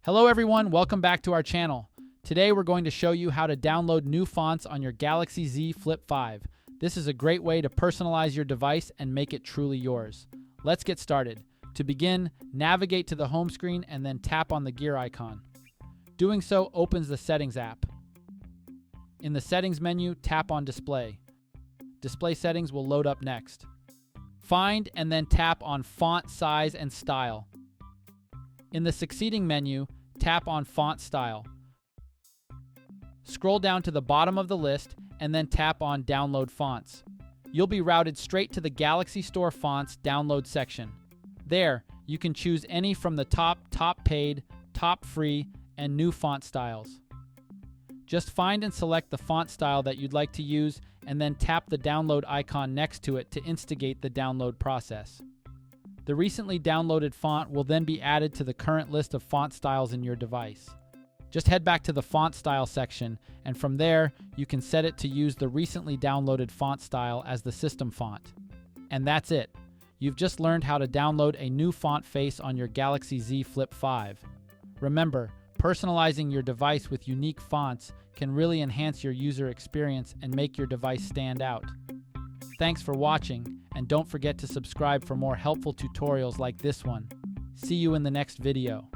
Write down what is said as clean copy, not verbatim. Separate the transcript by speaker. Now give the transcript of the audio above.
Speaker 1: Hello everyone, welcome back to our channel. Today we're going to show you how to download new fonts on your Galaxy Z Flip 5. This is a great way to personalize your device and make it truly yours. Let's get started. To begin, navigate to the home screen and then tap on the gear icon. Doing so opens the Settings app. In the Settings menu, tap on Display. Display settings will load up next. Find and then tap on Font Size and Style. In the succeeding menu, tap on Font Style. Scroll down to the bottom of the list and then tap on Download Fonts. You'll be routed straight to the Galaxy Store Fonts download section. There, you can choose any from the top paid, top free, and new font styles. Just find and select the font style that you'd like to use and then tap the download icon next to it to instigate the download process. The recently downloaded font will then be added to the current list of font styles in your device. Just head back to the font style section, and from there, you can set it to use the recently downloaded font style as the system font. And that's it. You've just learned how to download a new font face on your Galaxy Z Flip 5. Remember, personalizing your device with unique fonts can really enhance your user experience and make your device stand out. Thanks for watching, and don't forget to subscribe for more helpful tutorials like this one. See you in the next video.